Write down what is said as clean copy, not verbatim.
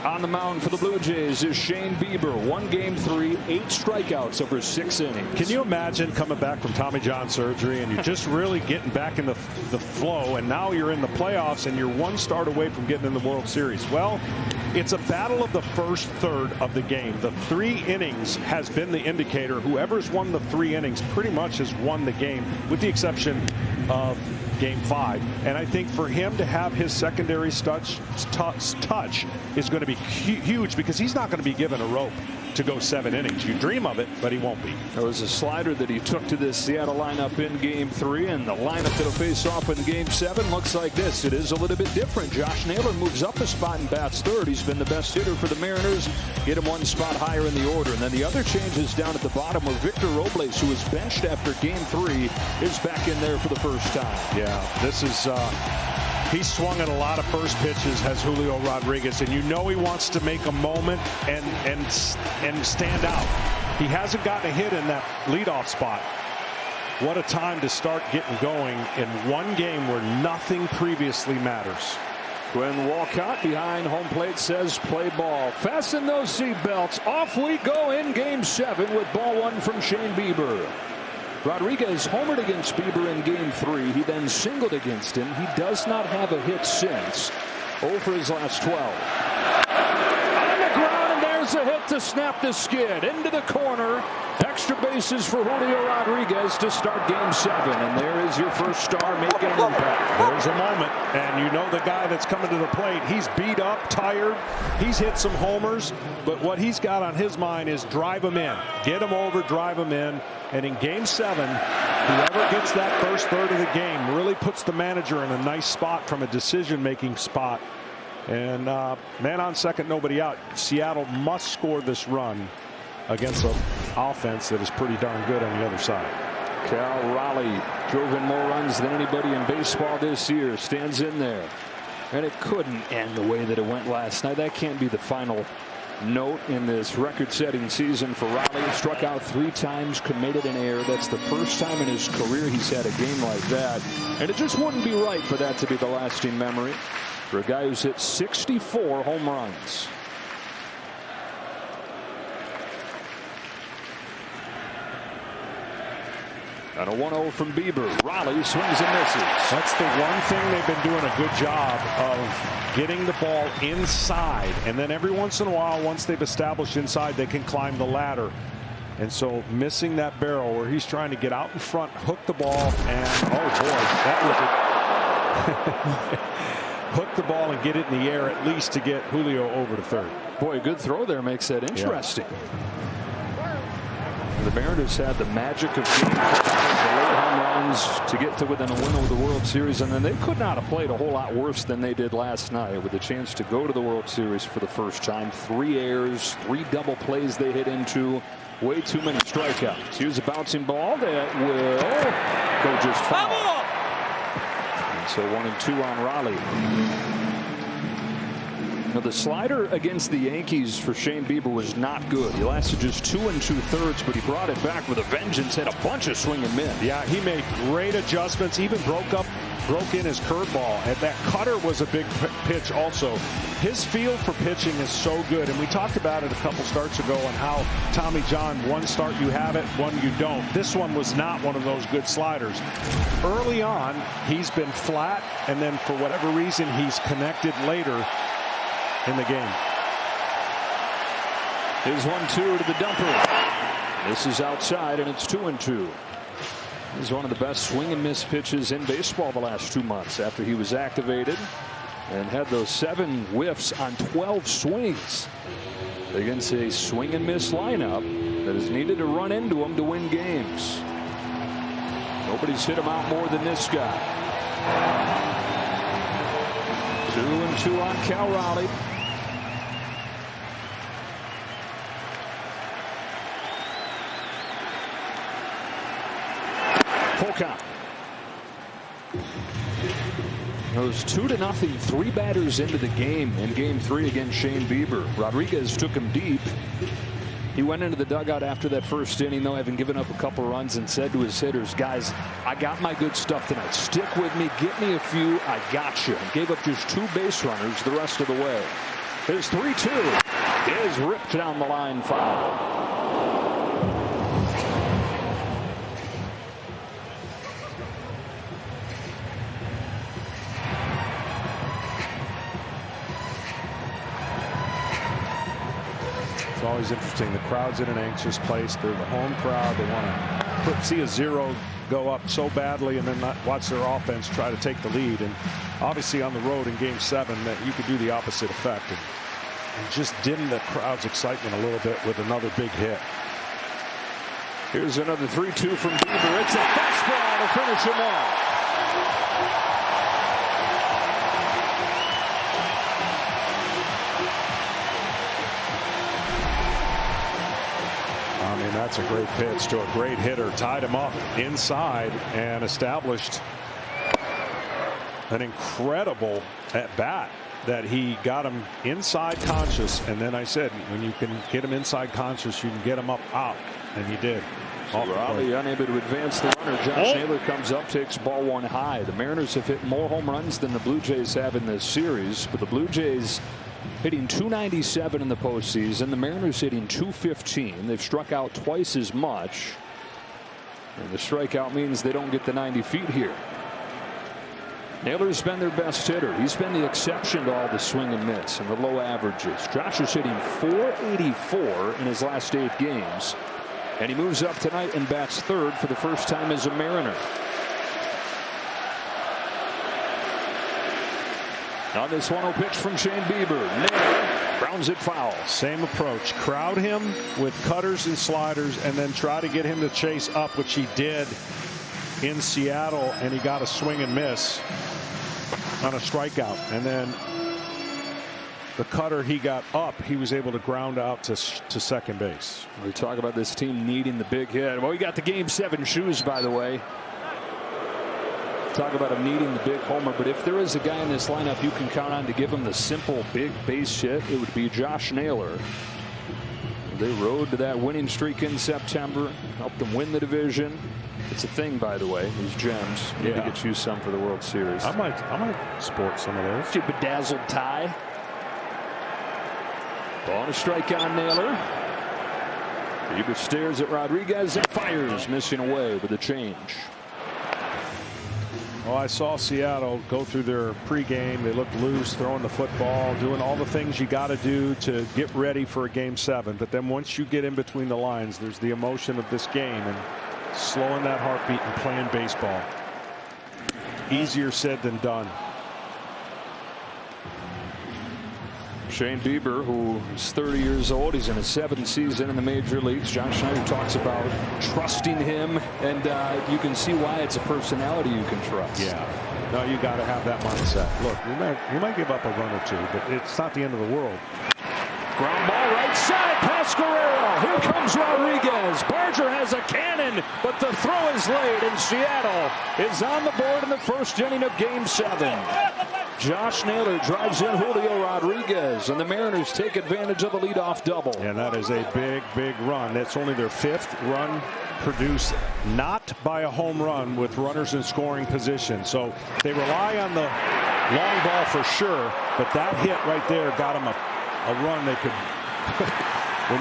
On the mound for the Blue Jays is Shane Bieber. 1 game 3, 8 strikeouts over 6 innings. Can you imagine coming back from Tommy John surgery and you're just really getting back in the flow, and now you're in the playoffs and you're 1 start away from getting in the World Series? Well, it's a battle of the first third of the game. The 3 innings has been the indicator. Whoever's won the 3 innings pretty much has won the game, with the exception of Game 5. And I think for him to have his secondary touch is going to be huge, because he's not going to be given a rope to go 7 innings. You dream of it, but he won't be. There was a slider that he took to this Seattle lineup in Game 3, and the lineup that'll face off in Game 7 looks like this. It is a little bit different. Josh Naylor moves up a spot and bats third. He's been the best hitter for the Mariners. Get him 1 spot higher in the order. And then the other change is down at the bottom, where Victor Robles, who was benched after Game 3, is back in there for the first time. Yeah, this is he swung at a lot of first pitches, has Julio Rodriguez, and you know he wants to make a moment and stand out. He hasn't gotten a hit in that leadoff spot. What a time to start getting going in 1 game where nothing previously matters. Quinn Walcott behind home plate says play ball. Fasten those seatbelts. Off we go in Game 7 with ball 1 from Shane Bieber. Rodriguez homered against Bieber in Game 3. He then singled against him. He does not have a hit since. 0 for his last 12. On the ground, and there's a hit to snap the skid. Into the corner. Extra bases for Julio Rodriguez to start Game 7. And there is your first star making an impact. There's a moment, and you know the guy that's coming to the plate. He's beat up, tired. He's hit some homers, but what he's got on his mind is drive him in. Get him over, drive him in. And in Game 7, whoever gets that first third of the game really puts the manager in a nice spot from a decision-making spot. And man on second, nobody out. Seattle must score this run against an offense that is pretty darn good on the other side. Cal Raleigh drove in more runs than anybody in baseball this year. Stands in there. And it couldn't end the way that it went last night. That can't be the final note in this record-setting season for Raleigh. Struck out 3 times, committed an error. That's the first time in his career he's had a game like that. And it just wouldn't be right for that to be the lasting memory for a guy who's hit 64 home runs. And a 1-0 from Bieber. Raleigh swings and misses. That's the one thing they've been doing a good job of, getting the ball inside. And then every once in a while, once they've established inside, they can climb the ladder. And so missing that barrel where he's trying to get out in front, hook the ball, and oh boy, that was it. Hook the ball and get it in the air at least to get Julio over to third. Boy, a good throw there makes that interesting. The Mariners had the magic of game 5, the late home runs to get to within a win over the World Series, and then they could not have played a whole lot worse than they did last night, with a chance to go to the World Series for the first time. 3 errors, 3 double plays they hit into, way too many strikeouts. Here's a bouncing ball that will go just foul. And so 1-2 on Raleigh. Now, the slider against the Yankees for Shane Bieber was not good. He lasted just 2 2/3, but he brought it back with a vengeance. Had a bunch of swing and miss. Yeah, he made great adjustments. Even broke in his curveball. And that cutter was a big pitch also. His feel for pitching is so good. And we talked about it a couple starts ago on how Tommy John, 1 start you have it, 1 you don't. This one was not one of those good sliders. Early on, he's been flat, and then for whatever reason, he's connected later in the game. Here's 1-2 to the dumper. This is outside, and it's 2-2. He's one of the best swing and miss pitches in baseball the last 2 months after he was activated and had those 7 whiffs on 12 swings against a swing and miss lineup that is needed to run into him to win games. Nobody's hit him out more than this guy. 2-2 on Cal Raleigh. Full count. It was 2-0, 3 batters into the game in Game 3 against Shane Bieber. Rodriguez took him deep. He went into the dugout after that first inning, though, having given up a couple runs, and said to his hitters, guys, I got my good stuff tonight. Stick with me. Get me a few. I got you. And gave up just 2 base runners the rest of the way. His 3-2 is ripped down the line foul. It's always interesting. The crowd's in an anxious place. They're the home crowd. They want to see a 0 go up so badly and then not watch their offense try to take the lead. And obviously on the road in Game 7 that you could do the opposite effect and just dim the crowd's excitement a little bit with another big hit. Here's another 3-2 from Bieber. It's a fastball to finish him off. I mean, that's a great pitch to a great hitter. Tied him up inside and established an incredible at bat that he got him inside conscious. And then I said, when you can get him inside conscious, you can get him up out. And he did. Raleigh unable to advance the runner. Josh Naylor comes up, takes ball 1 high. The Mariners have hit more home runs than the Blue Jays have in this series, but the Blue Jays hitting .297 in the postseason. The Mariners hitting .215. They've struck out twice as much. And the strikeout means they don't get the 90 feet here. Naylor's been their best hitter. He's been the exception to all the swing and miss and the low averages. Josh is hitting .484 in his last 8 games. And he moves up tonight and bats third for the first time as a Mariner. On this 1-0 pitch from Shane Bieber. Naylor grounds it foul. Same approach. Crowd him with cutters and sliders and then try to get him to chase up, which he did in Seattle, and he got a swing and miss on a strikeout. And then the cutter he got up, he was able to ground out to second base. We talk about this team needing the big hit. Well, we got the Game 7 shoes, by the way. Talk about him needing the big homer, but if there is a guy in this lineup you can count on to give him the simple big base hit, it would be Josh Naylor. They rode to that winning streak in September, helped them win the division. It's a thing, by the way, these gems. Need to get you some for the World Series. I might sport some of those. Your bedazzled tie. Ball and a strike on Naylor. Bieber stares at Rodriguez and fires, missing away with a change. Well, I saw Seattle go through their pregame. They looked loose, throwing the football, doing all the things you got to do to get ready for a Game 7. But then once you get in between the lines, there's the emotion of this game and slowing that heartbeat and playing baseball. Easier said than done. Shane Bieber, who is 30 years old, he's in his 7th season in the major leagues. John Schneider talks about trusting him, and you can see why it's a personality you can trust. Yeah, no, you got to have that mindset. Look, you might give up a run or two, but it's not the end of the world. Ground ball right side, past Guerrero. Here comes Rodriguez. Barger has a cannon, but the throw is late, and Seattle is on the board in the first inning of Game 7. Josh Naylor drives in Julio Rodriguez, and the Mariners take advantage of the leadoff double. And that is a big, big run. That's only their 5th run produced not by a home run with runners in scoring position. So they rely on the long ball for sure, but that hit right there got them a run they could